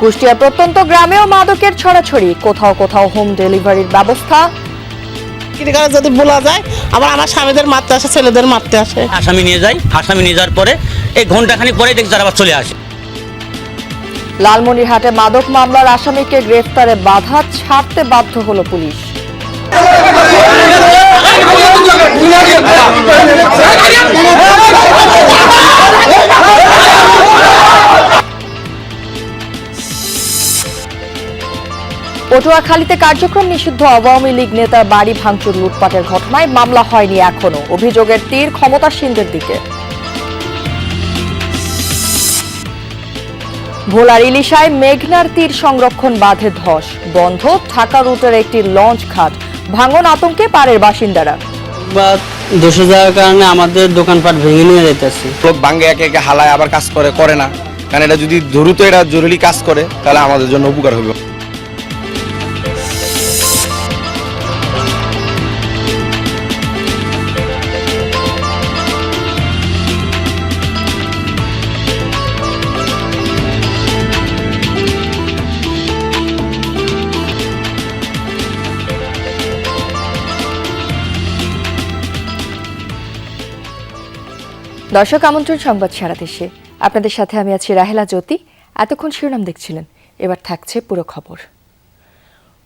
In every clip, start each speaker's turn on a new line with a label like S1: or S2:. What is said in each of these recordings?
S1: কুষ্টিয়া প্রত্যন্ত গ্রামেও মাদকের ছড়াছড়ি, কোথাও কোথাও হোম ডেলিভারির ব্যবস্থা।
S2: যদি বলা যায় আবার আমার স্বামীদের মারতে আসে, ছেলেদের মারতে আসে।
S3: আসামি নিয়ে যাওয়ার পরে এই ঘন্টাখানি পরে দেখি যারা আবার চলে আসে।
S1: লালমনিরহাটে মাদক মামলার আসামিকে গ্রেফতারে বাধা, ছাড়তে বাধ্য হলো পুলিশ। পটুয়াখালীতে কার্যক্রম নিষিদ্ধ আওয়ামী লীগ নেতার বাড়ি ভাঙচুর, লুটপাটের ঘটনায় মামলা হয়নি এখনো, অভিযোগের তীর ক্ষমতাসীনদের দিকে। ভোলার ইলিশায় মেঘনার তীর সংরক্ষণ বাঁধে ধস, বন্ধ ঢাকা রুটের একটি লঞ্চ ঘাট, ভাঙন আতঙ্কে পাড়ের বাসিন্দারা।
S4: দোষে যাওয়ার কারণে আমাদের দোকানপাট ভেঙে নিয়ে যাইতেছে।
S5: লোক ভাঙ্গে একে একে হালায় আবার কাজ করে না, কারণ এটা যদি দ্রুত এটা জরুরি কাজ করে তাহলে আমাদের জন্য উপকার হবে।
S1: দর্শক আমন্ত্রণ, সংবাদ সারা দেশে আপনাদের সাথে আমি আছি রাহেলা জ্যোতি। এতক্ষণ শিরোনাম দেখছিলেন, এবার থাকছে পুরো খবর।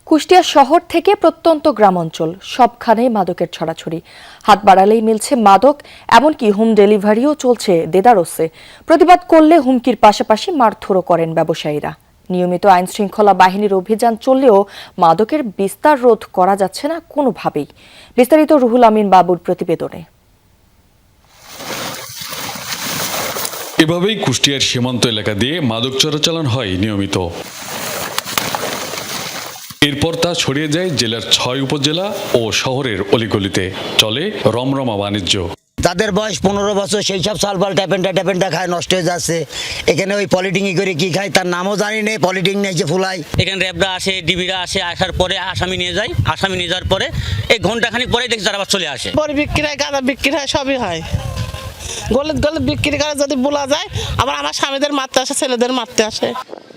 S1: কুষ্টিয়া শহর থেকে প্রত্যন্ত গ্রাম অঞ্চল সবখানেই মাদকের ছড়াছড়ি, হাত বাড়ালেই মিলছে মাদক, এমনকি হোম ডেলিভারিও চলছে দেদারসে। প্রতিবাদ করলে হুমকির পাশাপাশি মারধরও করেন ব্যবসায়ীরা। নিয়মিত আইন শৃঙ্খলা বাহিনীর অভিযান চললেও মাদকের বিস্তার রোধ করা যাচ্ছে না কোনোভাবেই। বিস্তারিত রুহুল আমিন বাবুর প্রতিবেদনে।
S6: এভাবেই কুষ্টিয়ার সীমান্ত এলাকা দিয়ে মাদক চোরাচালান হয় নিয়মিত। এরপর তা ছড়িয়ে যায় জেলার 6 উপজেলা ও শহরের অলিগলিতে, চলে রমরমা বাণিজ্য।
S7: তাদের বয়স 15 বছর, সেই সব সালফাল ট্যাপেন্টা খায়, নষ্ট হয়ে যাচ্ছে। এখানে ওই পলিটিংই করে কি খায় তার নামও জানি না, পলিটিং নেই যে ফুলাই।
S3: এখানে র্যাবরা আসে, ডিবিরা আসে, আসার পরে আসামি নিয়ে যাওয়ার পরে এই ঘন্টাখানি পরে দেখি যারা আবার চলে আসে।
S2: বড়ি বিক্রি হয়, গাঁদা বিক্রি হয়, সবই হয়। গলিত বিক্রি করে যদি বলা যায় আবার আমার স্বামীদের মারতে আসে, ছেলেদের মারতে আসে।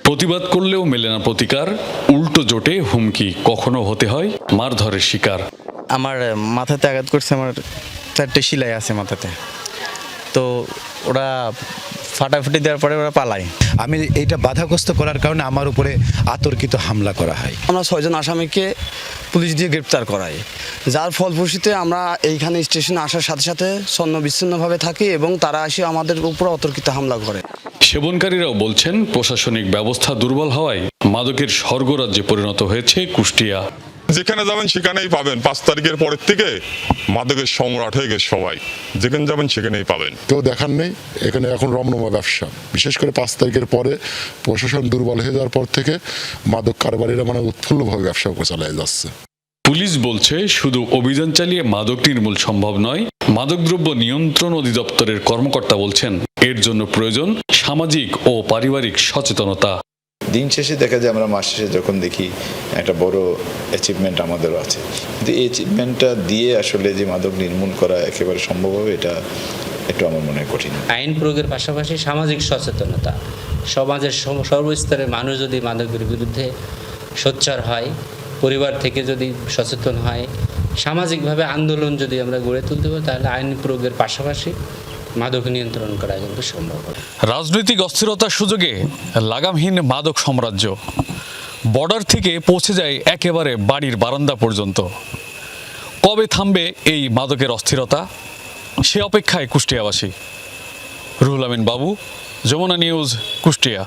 S6: প্রতিবাদ করলেও মেলে না প্রতিকার, উল্টো জোটে হুমকি, কখনো হতে হয় মারধরের শিকার।
S8: আমার মাথাতে আঘাত করছে, আমার 4টে সেলাই আছে মাথাতে, তো ওরা ফাটাফাটি দেওয়ার পরে ওরা পালায়।
S9: আমি এইটা বাধাগ্রস্ত করার কারণে আমার উপরে আতর্কিত হামলা করা হয়।
S10: আমরা 6 জন আসামিকে পুলিশ দিয়ে গ্রেপ্তার করাই, যার ফলপ্রসূতে আমরা এইখানে স্টেশনে আসার সাথে সাথে ছন্ন বিচ্ছিন্নভাবে থাকি এবং তারা এসে আমাদের উপর অতর্কিত হামলা করে।
S6: সেবনকারীরাও বলছেন প্রশাসনিক ব্যবস্থা দুর্বল হওয়ায় মাদকের স্বর্গরাজ্যে পরিণত হয়েছে কুষ্টিয়া।
S11: যেখানে যাবেন সেখানেই পাবেন। 5 তারিখের পরের থেকে মাদকের সম্রাট হয়ে গেছে সবাই, যেখানে যাবেন সেখানেই পাবেন।
S12: কেউ দেখার নেই, এখানে এখন রমরমা ব্যবসা। বিশেষ করে 5 তারিখের পরে প্রশাসন দুর্বল হয়ে যাওয়ার পর থেকে মাদক কারবারিরা উৎফুল্লভাবে ব্যবসা করে চালিয়ে যাচ্ছে।
S6: পুলিশ বলছে শুধু অভিযান চালিয়ে মাদক নির্মূল সম্ভব নয়। মাদকদ্রব্য নিয়ন্ত্রণ অধিদপ্তরের কর্মকর্তা বলছেন এর জন্য প্রয়োজন সামাজিক ও পারিবারিক সচেতনতা।
S13: দিন শেষে দেখা যায় আমরা মাস শেষে যখন দেখি একটা বড় অ্যাচিভমেন্ট আমাদেরও আছে, কিন্তু এই অ্যাচিভমেন্টটা দিয়ে আসলে যে মাদক নির্মূল করা একেবারে সম্ভব হবে এটা একটু আমার মনে হয় কঠিন।
S14: আইন প্রয়োগের পাশাপাশি সামাজিক সচেতনতা, সমাজের সর্বস্তরের মানুষ যদি মাদকের বিরুদ্ধে সোচ্চার হয়, পরিবার থেকে যদি সচেতন হয়, সামাজিকভাবে আন্দোলন যদি আমরা গড়ে তুলতে পারি, তাহলে আইন প্রয়োগের পাশাপাশি মাদক নিয়ন্ত্রণ করা কিন্তু সম্ভব হবে।
S6: রাজনৈতিক অস্থিরতার সুযোগে লাগামহীন মাদক সাম্রাজ্য বর্ডার থেকে পৌঁছে যায় একেবারে বাড়ির বারান্দা পর্যন্ত। কবে থামবে এই মাদকের অস্থিরতা, সে অপেক্ষায় কুষ্টিয়াবাসী। রুহুল আমিন বাবু, যমুনা নিউজ, কুষ্টিয়া।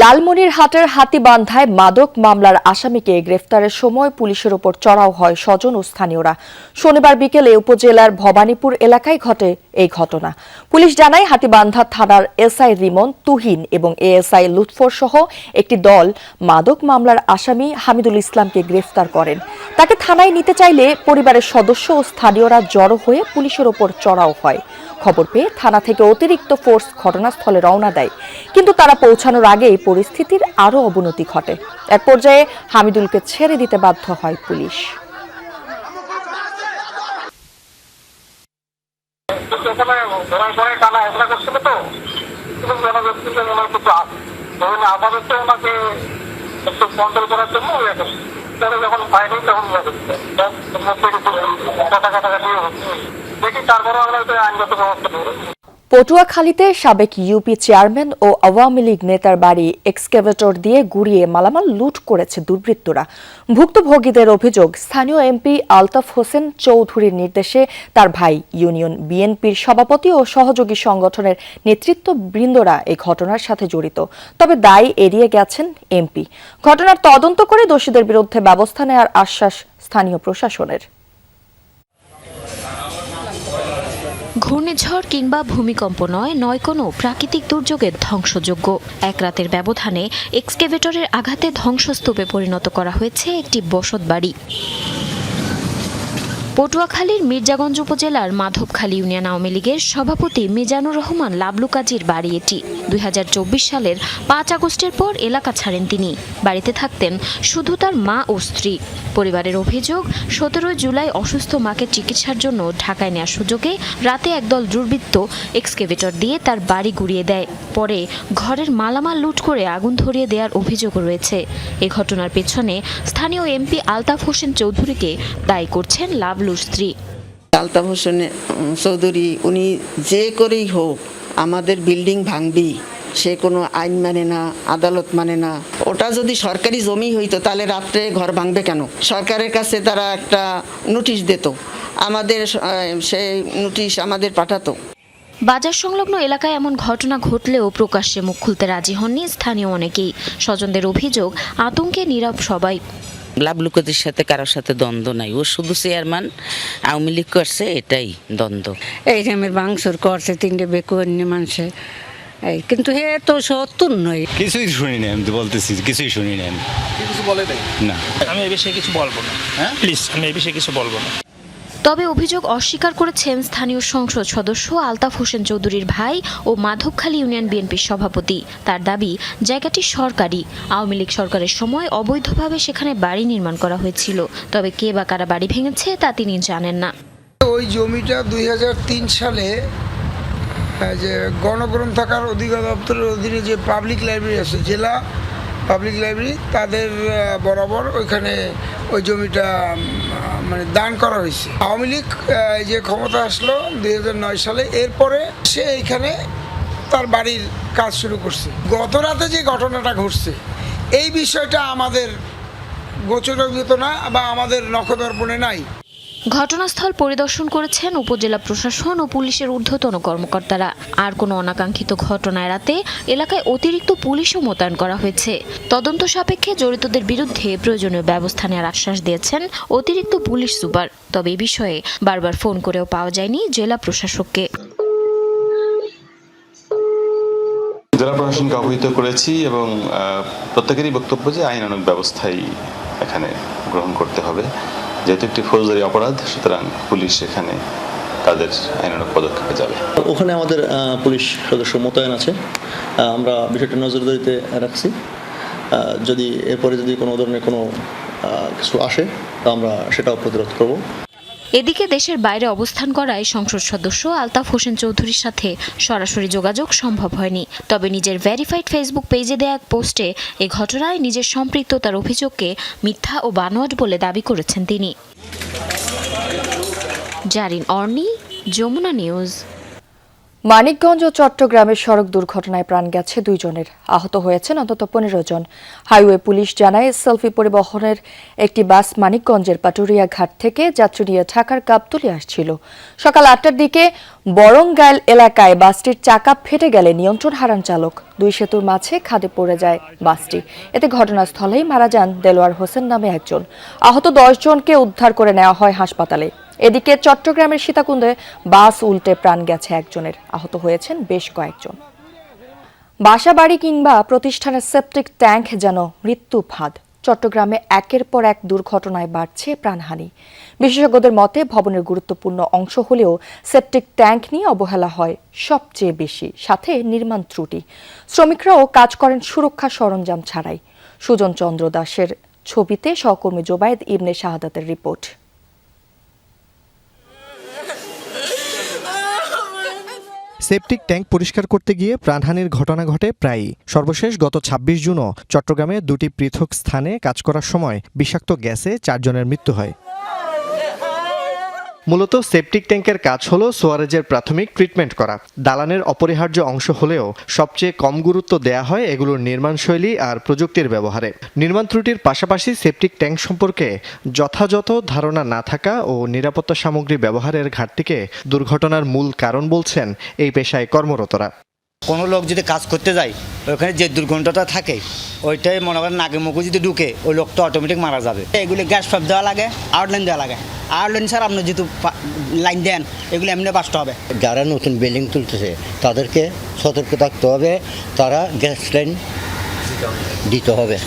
S1: লালমনিরহাটের হাতীবান্ধায় মাদক মামলার আসামিকে গ্রেফতারের সময় পুলিশের ওপর চড়াও হয় স্বজন ও স্থানীয়রা। শনিবার বিকেলে উপজেলার ভবানীপুর এলাকায় ঘটে এই ঘটনা। পুলিশ জানায় হাতীবান্ধা থানার এসআই রিমন, তুহিন এবং এএসআই লুৎফর সহ একটি দল মাদক মামলার আসামি হামিদুল ইসলামকে গ্রেফতার করেন। তাকে থানায় নিতে চাইলে পরিবারের সদস্য ও স্থানীয়রা জড়ো হয়ে পুলিশের ওপর চড়াও হয়। খবর পেয়ে থানা থেকে অতিরিক্ত ফোর্স ঘটনাস্থলে রওনা দেয়, কিন্তু তারা পৌঁছানোর আগেই পরিস্থিতির আরও অবনতি ঘটে। এক পর্যায়ে হামিদুলকে ছেড়ে দিতে বাধ্য হয় পুলিশ।
S15: আপাতত ওনাকে একটু কন্ট্রোল করার জন্য তারা যখন পায়নি তখন কাটাকাটি দেখি তারপরে আমরা আইনগত ব্যবস্থা নেব।
S1: পটুয়াখালীতে সাবেক ইউপি চেয়ারম্যান ও আওয়ামী লীগ নেতার বাড়ি এক্সকেভেটর দিয়ে গুড়িয়ে মালামাল লুট করেছে দুর্বৃত্তরা। ভুক্তভোগীদের অভিযোগ, স্থানীয় এমপি আলতাফ হোসেন চৌধুরীর নির্দেশে তার ভাই, ইউনিয়ন বিএনপির সভাপতি ও সহযোগী সংগঠনের নেতৃত্ববৃন্দরা এই ঘটনার সাথে জড়িত। তবে দায় এড়িয়ে গেছেন এমপি। ঘটনার তদন্ত করে দোষীদের বিরুদ্ধে ব্যবস্থা নেওয়ার আশ্বাস স্থানীয় প্রশাসনের।
S16: ঘূর্ণিঝড় কিংবা ভূমিকম্প নয় কোনো প্রাকৃতিক দুর্যোগের ধ্বংসযোগ্য। এক রাতের ব্যবধানে এক্সকেভেটরের আঘাতে ধ্বংসস্তূপে পরিণত করা হয়েছে একটি বসতবাড়ি। পটুয়াখালীর মির্জাগঞ্জ উপজেলার মাধবখালী ইউনিয়ন আওয়ামী লীগের সভাপতি মিজানুর রহমান লাবলু কাজীর বাড়ি এটি। 2024 সালের 5 আগস্টের পর এলাকা ছাড়েন তিনি। বাড়িতে থাকতেন শুধু তার মা ও স্ত্রী। পরিবারের অভিযোগ, 17 জুলাই অসুস্থ মাকে চিকিৎসার জন্য ঢাকায় নেওয়ার সুযোগে রাতে একদল দুর্বৃত্ত এক্সকেভেটর দিয়ে তার বাড়ি গুড়িয়ে দেয়। পরে ঘরের মালামাল লুট করে আগুন ধরিয়ে দেওয়ার অভিযোগ রয়েছে। এ ঘটনার পেছনে স্থানীয় এমপি আলতাফ হোসেন চৌধুরীকে দায়ী করছেন লাবলুর স্ত্রী।
S17: আলতাফ হোসেন চৌধুরী উনি যে করেই হোক আমাদের বিল্ডিং ভাঙবি, সে কোনো আইন মানে না, আদালত মানে না। ওটা যদি সরকারি জমি হইতো তাহলে রাত্রে ঘর ভাঙবে কেন? সরকারের কাছে তারা একটা নোটিশ দিত, আমাদের সেই নোটিশ আমাদের পাঠাতো।
S16: বাজার সংলগ্ন এলাকায় এমন ঘটনা ঘটলেও প্রকাশ্যে মুখ খুলতে রাজি হননি স্থানীয় অনেকেই। স্বজনদের অভিযোগ, আতঙ্কে নীরব সবাই।
S18: লাবলুকাদের সাথে কারোর সাথে দ্বন্দ্ব নাই, ও শুধু চেয়ারম্যান, আওয়ামী লীগ করছে, এটাই দ্বন্দ্ব।
S19: এই যে আমার বাংসুর করছে 3টে বেকু অন্য মানুষে, এই কিন্তু হে তো 70 নয়।
S20: কিছুই শুনি না, আমি তো বলতেছি কিছুই শুনি না।
S5: কিছু বলে দেয়
S20: না,
S5: আমি এই বিষয়ে কিছু বলবো না। হ্যাঁ প্লিজ, আমি এই বিষয়ে কিছু বলবো না।
S16: তবে অভিযোগ অস্বীকার করেছেন স্থানীয় সংসদ সদস্য আলতাফ হোসেন চৌধুরীর ভাই ও মাধবখালী ইউনিয়ন বিএনপির সভাপতি। তার দাবি, জায়গাটি সরকারি। আওয়ামী লীগ সরকারের সময় অবৈধভাবে সেখানে বাড়ি নির্মাণ করা হয়েছিল। তবে কে বা কারা বাড়ি ভেঙেছে তা তিনি জানেন না।
S21: ওই জমিটা 2003 সালে যে গণগ্রন্থাগার অধিদপ্তরের অধীনে যে পাবলিক লাইব্রেরি আছে, জেলা পাবলিক লাইব্রেরি, তাদের বরাবর ওইখানে ওই জমিটা মানে দান করা হয়েছে। আওয়ামী লীগ যে ক্ষমতা আসলো 2009 সালে, এরপরে সে এইখানে তার বাড়ির কাজ শুরু করছে। গত রাতে যে ঘটনাটা ঘটছে, এই বিষয়টা আমাদের গোচরীভূত না বা আমাদের নখদর্পণে নাই।
S16: ঘটনাস্থল পরিদর্শন করেছেন উপজেলা প্রশাসন ও পুলিশের ঊর্ধ্বতন কর্মকর্তারা। আর কোনো অনাকাঙ্ক্ষিত ঘটনা এড়াতে এলাকায় অতিরিক্ত পুলিশও মোতায়েন করা হয়েছে। তদন্ত সাপেক্ষে জড়িতদের বিরুদ্ধে প্রয়োজনীয় ব্যবস্থা নেওয়ার আশ্বাস দিয়েছেন অতিরিক্ত পুলিশ সুপার। তবে এই বিষয়ে বারবার ফোন করেও পাওয়া যায়নি জেলা প্রশাসককে।
S22: জেলা প্রশাসনকে অবহিত করেছি এবং প্রত্যেকেরই বক্তব্য যে আইনানুগ ব্যবস্থাই এখানে গ্রহণ করতে হবে। যেহেতু একটি ফৌজদারি অপরাধ, সুতরাং পুলিশ এখানে তাদের আইনানুগ পদক্ষেপে যাবে।
S23: ওখানে আমাদের পুলিশ সদস্য মোতায়েন আছে। আমরা বিষয়টা নজরদারিতে রাখছি। যদি এরপরে যদি কোনো ধরনের কোনো কিছু আসে তা আমরা সেটাও প্রতিরোধ করব।
S16: এদিকে দেশের বাইরে অবস্থান করায় সংসদ সদস্য আলতাফ হোসেন চৌধুরীর সাথে সরাসরি যোগাযোগ সম্ভব হয়নি। তবে নিজের ভেরিফাইড ফেসবুক পেজে দেয়া এক পোস্টে এ ঘটনায় নিজের সম্পৃক্ততার অভিযোগকে মিথ্যা ও বানোয়াট বলে দাবি করেছেন তিনি। জারিন অর্নি, যমুনা নিউজ।
S1: মানিকগঞ্জ ও চট্টগ্রামের সড়ক দুর্ঘটনায় প্রাণ গেছে 2 জনের, আহত হয়েছেন অন্তত 15 জন। হাইওয়ে পুলিশ জানায়, সেলফি পরিবহনের একটি বাস মানিকগঞ্জের পাটুরিয়া ঘাট থেকে যাত্রী নিয়ে ঢাকার গাবতলী আসছিল। সকাল 8টার দিকে বরংগাইল এলাকায় বাসটির চাকা ফেটে গেলে নিয়ন্ত্রণ হারান চালক। 2 সেতুর মাঝে খাদে পড়ে যায় বাসটি। এতে ঘটনাস্থলেই মারা যান দেলোয়ার হোসেন নামে একজন। আহত 10 জনকে উদ্ধার করে নেওয়া হয় হাসপাতালে। এদিকে চট্টগ্রামের সীতাকুণ্ডে বাস উল্টে প্রাণ গেছে একজনের, আহত হয়েছেন বেশ কয়েকজন। বাসাবাড়ি কিংবা প্রতিষ্ঠানের সেপটিক ট্যাঙ্ক যেন মৃত্যু ফাঁদ। চট্টগ্রামে একের পর এক দুর্ঘটনায় বাড়ছে প্রাণহানি। বিশেষজ্ঞদের মতে, ভবনের গুরুত্বপূর্ণ অংশ হলেও সেপটিক ট্যাঙ্ক নিয়ে অবহেলা হয় সবচেয়ে বেশি, সাথে নির্মাণ ত্রুটি। শ্রমিকরাও কাজ করেন সুরক্ষা সরঞ্জাম ছাড়াই। সুজন চন্দ্র দাসের ছবিতে সহকর্মী জোবায়েদ ইবনে শাহাদাতের রিপোর্ট।
S3: সেপটিক ট্যাঙ্ক পরিষ্কার করতে গিয়ে প্রাণহানির ঘটনা ঘটে প্রায়ই। সর্বশেষ গত ২৬ জুনও চট্টগ্রামে দুটি পৃথক স্থানে কাজ করার সময় বিষাক্ত গ্যাসে ৪ জনের মৃত্যু হয়। মূলত সেপটিক ট্যাঙ্কের কাজ হলো সোয়ারেজের প্রাথমিক ট্রিটমেন্ট করা। দালানের অপরিহার্য অংশ হলেও সবচেয়ে কম গুরুত্ব দেয়া হয় এগুলোর নির্মাণশৈলী আর প্রযুক্তির ব্যবহারে। নির্মাণ ত্রুটির পাশাপাশি সেপটিক ট্যাঙ্ক সম্পর্কে যথাযথ ধারণা না থাকা ও নিরাপত্তা সামগ্রী ব্যবহারের ঘাটতিকে দুর্ঘটনার মূল কারণ বলছেন এই পেশায় কর্মরতরা।
S4: কোনো লোক যদি কাজ করতে যায় ওখানে যে দুর্গন্ধটা থাকে ওইটাই মনে করেন নাকে মুখে যদি ঢুকে ওই লোকটা অটোমেটিক মারা যাবে। এগুলি গ্যাস পাইপ দেওয়া লাগে, আউটলাইন দেওয়া লাগে। আউটলাইন স্যার আপনি যেহেতু লাইন দেন এগুলি এমনি বাঁচতে হবে।
S7: যারা নতুন বিল্ডিং তুলতেছে তাদেরকে সতর্ক থাকতে হবে, তারা গ্যাস লাইন দিতে হবে।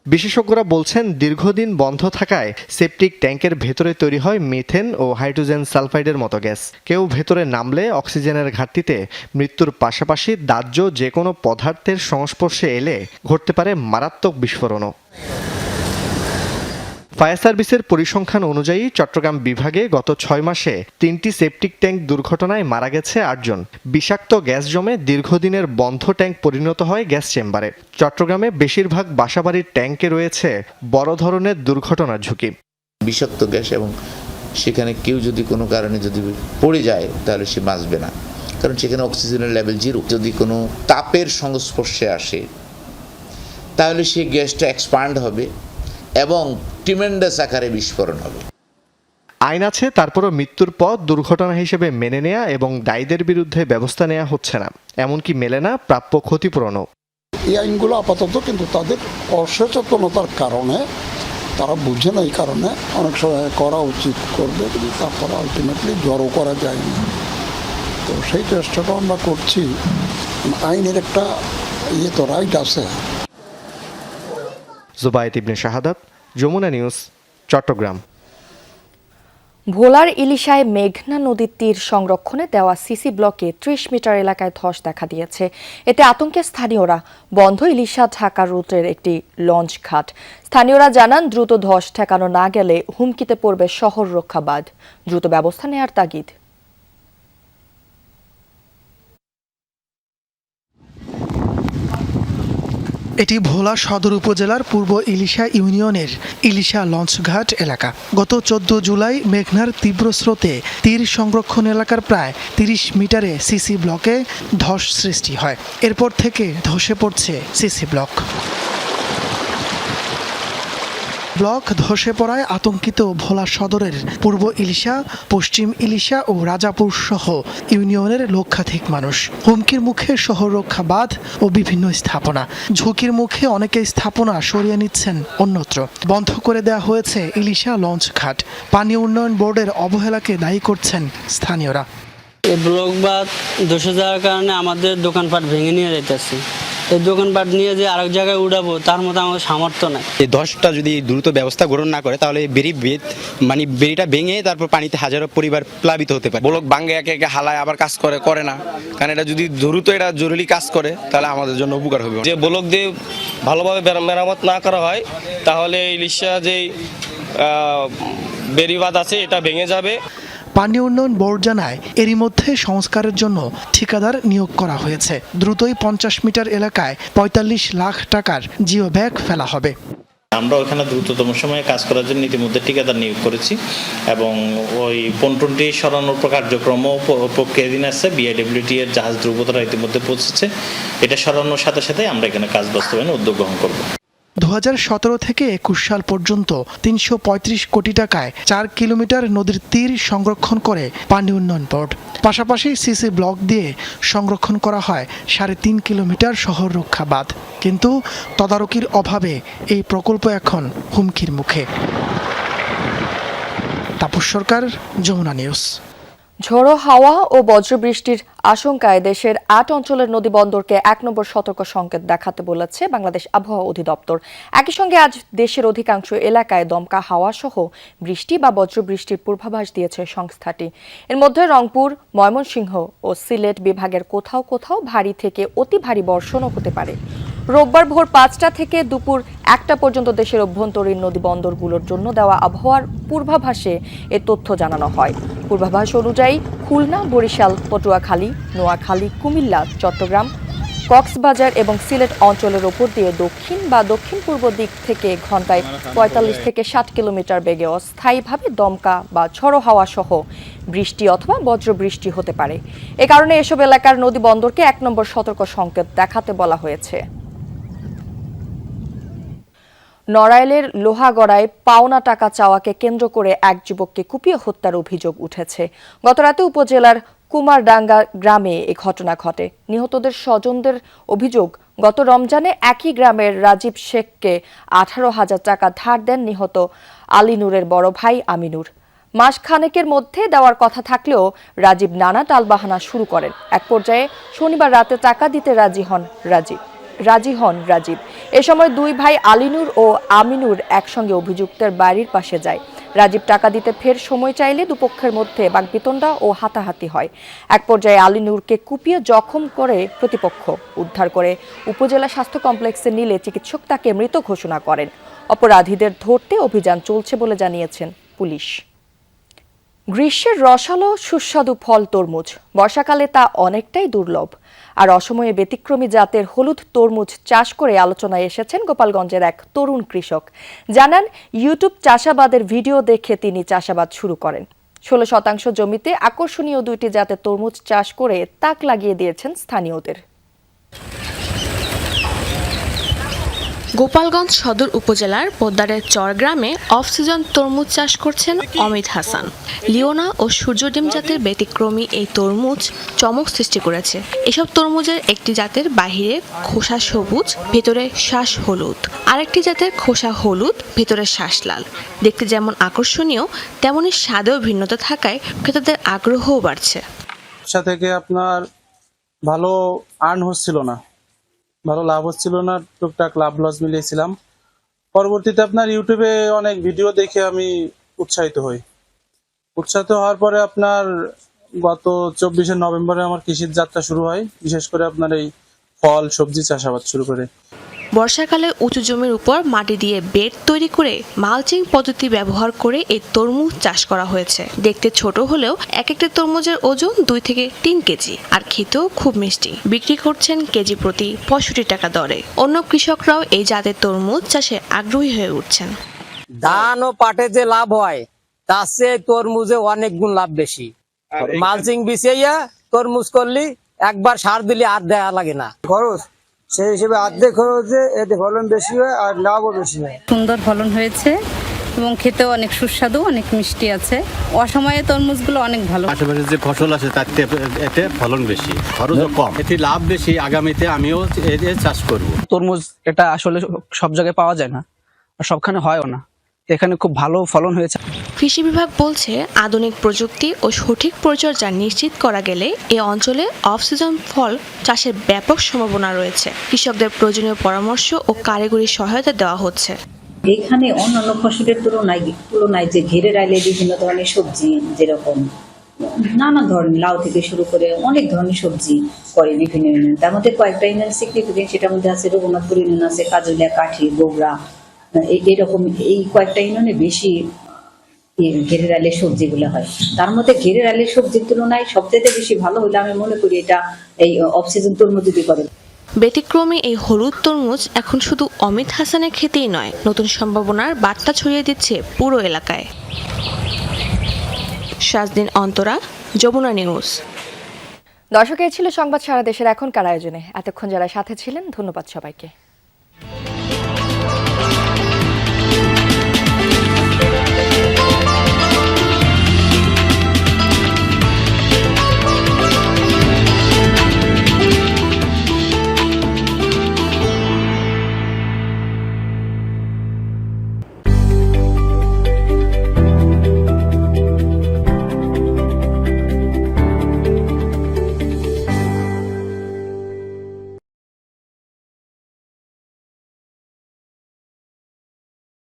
S3: বিশেষজ্ঞরা বলছেন দীর্ঘদিন বন্ধ থাকায় সেপটিক ট্যাঙ্কের ভেতরে তৈরি হয় মিথেন ও হাইড্রোজেন সালফাইডের মতো গ্যাস। কেউ ভেতরে নামলে অক্সিজেনের ঘাটতিতে মৃত্যুর পাশাপাশি দাহ্য যে কোনো পদার্থের সংস্পর্শে এলে ঘটতে পারে মারাত্মক বিস্ফোরণও। ফায়ার সার্ভিসের পরিসংখ্যান অনুযায়ী চট্টগ্রাম বিভাগে গত ৬ মাসে ৩টি সেপটিক ট্যাঙ্ক দুর্ঘটনায় মারা গেছে ৮ জন। বিষাক্ত গ্যাস জমে দীর্ঘদিনের বন্ধ ট্যাঙ্ক পরিণত হয় গ্যাস চেম্বারে। চট্টগ্রামে বেশিরভাগ বাসাবাড়ির ট্যাঙ্কে রয়েছে বড় ধরনের দুর্ঘটনার ঝুঁকি।
S24: বিষাক্ত গ্যাস এবং সেখানে কেউ যদি কোনো কারণে যদি পড়ে যায় তাহলে সে বাঁচবে না, কারণ সেখানে অক্সিজেনের লেভেল 0। যদি কোনো তাপের সংস্পর্শে আসে তাহলে সেই গ্যাসটা এক্সপান্ড হবে এবং ট্রিমেন্ডাস আকারে বিস্ফোরণ হবে।
S3: আইন আছে, তারপরও মৃত্যুর পর দুর্ঘটনা হিসেবে মেনে নেয়া এবং দায়ীদের বিরুদ্ধে ব্যবস্থা নেওয়া হচ্ছে না, এমনকি মেলে না প্রাপ্য ক্ষতিপূরণও।
S25: এই আইনগুলো আপাতত কিন্তু তাদের অসচেতনতার কারণে তারা বুঝে না, এই কারণে অনেক সময় করা উচিত করবে কিন্তু তারপরে আলটিমেটলি জড়ো করা যায় না। তো সেই চেষ্টাটা আমরা করছি। আইনের একটা তো রাইট আছে।
S3: জুবায়েত ইবনে শাহাদাত, যমুনা নিউজ, চট্টগ্রাম।
S1: ভোলার ইলিশায় মেঘনা নদীর তীর সংরক্ষণে দেওয়া সিসি ব্লকে ৩০ মিটার এলাকায় ধস দেখা দিয়েছে। এতে আতঙ্কে স্থানীয়রা। বন্ধ ইলিশা ঢাকা রুটের একটি লঞ্চ ঘাট। স্থানীয়রা জানান দ্রুত ধস ঠেকানো না গেলে হুমকিতে পড়বে শহর রক্ষা বাঁধ। দ্রুত ব্যবস্থা নেয়ার তাগিদ।
S26: এটি ভোলা সদর উপজেলার পূর্ব ইলিশা ইউনিয়নের ইলিশা লঞ্চঘাট এলাকা। গত ১৪ জুলাই মেঘনার তীব্র স্রোতে তীর সংরক্ষণ এলাকার প্রায় ৩০ মিটারে সিসি ব্লকে ধস সৃষ্টি হয়। এরপর থেকে ধসে পড়ছে সিসি ব্লক। ব্লক ধসে পড়ায় আতঙ্কিত ভোলা সদরের পূর্ব ইলিশা, পশ্চিম ইলিশা ও রাজাপুর সহ ইউনিয়নের লক্ষাধিক মানুষ। হুমকির মুখে শহর রক্ষা বাঁধ ও বিভিন্ন স্থাপনা। ঝুঁকির মুখে অনেকে স্থাপনা সরিয়ে নিচ্ছেন অন্যত্র। বন্ধ করে দেওয়া হয়েছে ইলিশা লঞ্চ ঘাট। পানি উন্নয়ন বোর্ডের অবহেলাকে দায়ী করছেন স্থানীয়রা।
S27: এই ব্লক বাঁধ ধসে যাওয়ার কারণে আমাদের দোকানপাট ভেঙে নিয়ে যাইতেছে। এই দোকানপাট নিয়ে যে আরেক জায়গায় উঠাবো তার মতো আমাদের সামর্থ্য নাই।
S8: এই ধসটা যদি দ্রুত ব্যবস্থা গ্রহণ না করে তাহলে বেড়িটা ভেঙে তারপর পানিতে হাজারো পরিবার প্লাবিত হতে পারে।
S5: ব্লক ভাঙে একে একে হালায় আবার কাজ করে না, কারণ এটা যদি দ্রুত এটা জরুরি কাজ করে তাহলে আমাদের জন্য উপকার হবে।
S28: যে ব্লক দিয়ে ভালোভাবে মেরামত না করা হয় তাহলে ইলিশা যে বেড়িবাঁধ আছে এটা ভেঙে যাবে।
S26: পানি উন্নয়ন বোর্ড জানায় এরই মধ্যে সংস্কারের জন্য ঠিকাদার নিয়োগ করা হয়েছে। দ্রুতই ৫০ মিটার এলাকায় ৪৫ লাখ টাকার জিও ব্যাগ ফেলা হবে।
S29: আমরা ওখানে দ্রুততম সময়ে কাজ করার জন্য ইতিমধ্যে ঠিকাদার নিয়োগ করেছি এবং ওই পন্টনটি সরানোর কার্যক্রমও প্রক্রিয়াধীন আছে। বিআইডব্লিউটি এর জাহাজ দ্রুততা ইতিমধ্যে পৌঁছেছে। এটা সরানোর সাথে সাথে আমরা এখানে কাজ বাস্তবায়নে উদ্যোগ গ্রহণ করব।
S26: ২০১৭ থেকে ২১ সাল পর্যন্ত ৩৩৫ কোটি টাকায় ৪ কিলোমিটার নদীর তীর সংরক্ষণ করে পানি উন্নয়ন বোর্ড। পাশাপাশি সিসি ব্লক দিয়ে সংরক্ষণ করা হয় ৩.৫ কিলোমিটার শহর রক্ষা বাঁধ। কিন্তু তদারকির অভাবে এই প্রকল্প এখন হুমকির মুখে। তাপস সরকার, যমুনা নিউজ।
S1: ঝোড়ো হাওয়া ও বজ্রবৃষ্টির আশঙ্কায় দেশের ৮ অঞ্চলের নদী বন্দরকে ১ নম্বর সতর্ক সংকেত দেখাতে বলেছে বাংলাদেশ আবহাওয়া অধিদপ্তর। একই সঙ্গে আজ দেশের অধিকাংশ এলাকায় দমকা হাওয়া সহ বৃষ্টি বা বজ্রবৃষ্টির পূর্বাভাস দিয়েছে সংস্থাটি। এর মধ্যে রংপুর, ময়মনসিংহ ও সিলেট বিভাগের কোথাও কোথাও ভারী থেকে অতি ভারী বর্ষণও হতে পারে। রোববার ভোর 5টা থেকে দুপুর 1টা পর্যন্ত দেশের অভ্যন্তরীণ নদী বন্দরগুলোর জন্য দেওয়া আবহাওয়ার পূর্বাভাসে এ তথ্য জানানো হয়। পূর্বাভাস অনুযায়ী খুলনা, বরিশাল, পটুয়াখালী, নোয়াখালী, কুমিল্লা, চট্টগ্রাম, কক্সবাজার এবং সিলেট অঞ্চলের ওপর দিয়ে দক্ষিণ বা দক্ষিণ পূর্ব দিক থেকে ঘন্টায় 45 থেকে 60 কিলোমিটার বেগে অস্থায়ীভাবে দমকা বা ঝড়ো হাওয়া সহ বৃষ্টি অথবা বজ্রবৃষ্টি হতে পারে। এ কারণে এসব এলাকার নদী বন্দরকে 1 নম্বর সতর্ক সংকেত দেখাতে বলা হয়েছে। নড়াইলের লোহাগড়ায় পাওনা টাকা চাওয়াকে কেন্দ্র করে এক যুবককে কুপিয়ে হত্যার অভিযোগ উঠেছে। গতরাতে উপজেলার কুমারডাঙ্গা গ্রামে এই ঘটনা ঘটে। নিহতদের স্বজনদের অভিযোগ, গত রমজানে একই গ্রামের রাজীব শেখকে 18,000 টাকা ধার দেন নিহত আলী নূরের বড় ভাই আমিনুর। মাস খানেকের মধ্যে দেওয়ার কথা থাকলেও রাজীব নানা টালবাহানা শুরু করেন। এক পর্যায়ে শনিবার রাতে টাকা দিতে রাজি হন রাজীব। এ সময় দুই ভাই আলীনূর ও আমিনুর একসঙ্গে অভিযুক্তের বাড়ির পাশে যায়। রাজীব টাকা দিতে ফের সময় চাইলে দুপক্ষের মধ্যে বাকবিতণ্ডা ও হাতাহাতি হয়। এক পর্যায়ে আলীনূরকে কুপিয়ে জখম করে প্রতিপক্ষ। উদ্ধার করে উপজেলা স্বাস্থ্য কমপ্লেক্সে নিলে চিকিৎসক তাকে মৃত ঘোষণা করেন। অপরাধীদের ধরতে অভিযান চলছে বলে জানিয়েছেন পুলিশ। গ্রীষ্মের রসালো সুস্বাদু ফল তরমুজ, বর্ষাকালে তা অনেকটাই দুর্লভ। আর অসময়ে ব্যতিক্রমী জাতের হলুদ তরমুজ চাষ করে আলোচনায় এসেছেন গোপালগঞ্জের এক তরুণ কৃষক। জানান, ইউটিউব চাষাবাদের ভিডিও দেখে তিনি চাষাবাদ শুরু করেন। 16% জমিতে আকর্ষণীয় 2টি জাতের তরমুজ চাষ করে তাক লাগিয়ে দিয়েছেন স্থানীয়দের।
S2: গোপালগঞ্জ সদর উপজেলার পদ্মারের চর গ্রামে অফ সিজন তরমুজ চাষ করছেন অমিত হাসান। লিওনা ও সূর্যডিম জাতের ব্যতিক্রমী এই তরমুজ চমক সৃষ্টি করেছে। এসব তরমুজের একটি জাতের বাহিরে খোসা সবুজ, ভেতরে শ্বাস হলুদ, আরেকটি জাতের খোসা হলুদ, ভেতরে শ্বাস লাল। দেখতে যেমন আকর্ষণীয়, তেমনি স্বাদেও ভিন্নতা থাকায় ক্রেতাদের আগ্রহও বাড়ছে।
S6: থেকে আপনার ভালো আর্ন হচ্ছিল না, ভালো লাভ হচ্ছিল না, টুকটাক লাভ লস মিলিয়েছিলাম। পরবর্তীতে আপনার ইউটিউবে অনেক ভিডিও দেখে আমি উৎসাহিত হওয়ার পরে আপনার গত 24শে নভেম্বরে আমার কৃষির যাত্রা শুরু হয়, বিশেষ করে আপনার এই ফল সবজি চাষাবাদ শুরু করে।
S2: বর্ষাকালে উঁচু জমির উপর মাটি দিয়ে বেড তৈরি করে মালচিং পদ্ধতি ব্যবহার করে এই তরমুজ চাষ করা হয়েছে। দেখতে ছোট হলেও এক একটা তরমুজের ওজন 2 থেকে 3 কেজি, আর খেতেও খুব মিষ্টি। বিক্রি করছেন কেজি প্রতি 65 টাকা দরে। অন্য কৃষকরাও এই জাতের তরমুজ চাষে আগ্রহী হয়ে উঠছেন।
S9: ধান ও পাটে যে লাভ হয় তার চেয়ে তরমুজে অনেক গুণ লাভ বেশি। মালচিং বিছিয়ে তরমুজ করলি একবার সার দিলে আর দেয়া লাগে না।
S10: খরচ সেই হিসেবে অর্ধেক খরচে এতে ফলন বেশি হয় আর লাভও বেশি হয়।
S11: সুন্দর ফলন হয়েছে এবং খেতেও অনেক সুস্বাদু, অনেক মিষ্টি আছে। অসময়ে তরমুজগুলো অনেক ভালো।
S20: আশেপাশে যে ফসল আছে তার এতে ফলন বেশি, খরচও কম, এতে লাভ বেশি। আগামীতে আমিও চাষ করব।
S9: তরমুজ এটা আসলে সব জায়গায় পাওয়া যায় না, আর সবখানে হয়ও না। এখানে খুব ভালো ফলন হয়েছে।
S2: কৃষি বিভাগ বলছে, আধুনিক প্রযুক্তি ও সঠিক পরিচর্যা নিশ্চিত করা গেলে এই অঞ্চলে অফ সিজন ফল চাষের ব্যাপক সম্ভাবনা রয়েছে। কৃষকদের প্রয়োজনীয় পরামর্শ ও কারিগরি সহায়তা দেওয়া হচ্ছে।
S12: এখানে অন্যান্য ফসলের তুলনায় যে ঘেরে রাইলে বিভিন্ন ধরনের সবজি, যেরকম নানা ধরনের লাউ থেকে শুরু করে অনেক ধরনের সবজি করে বিভিন্ন ইউনিয়ন। তার মধ্যে কয়েকটা ইউনিয়ন সিগনিফিকেন্ট, সেটার মধ্যে আছে রঘুনাথপুর ইউনিয়ন, আছে কাজুলিয়া, কাঠি, গোবরা, এরকম এই কয়েকটা ইউনিয়নে বেশি ঘেরের আলের সবজিগুলো হয়। তার মধ্যে ঘেরের আলের সবজির তুলনায় সবচেয়ে বেশি ভালো হলে আমি মনে করি এটা এই অফ সিজন তরমুজ যদি করে।
S2: ব্যতিক্রমী এই হলুদ তরমুজ এখন শুধু অমিত হাসানের খেতেই নয়, নতুন সম্ভাবনার বার্তা ছড়িয়ে দিচ্ছে পুরো এলাকায়। শাজদিন অন্তরা, যমুনা নিউজ।
S1: দর্শক, এই ছিল সংবাদ সারা দেশের এখনকার আয়োজনে। এতক্ষণ যারা সাথে ছিলেন ধন্যবাদ সবাইকে।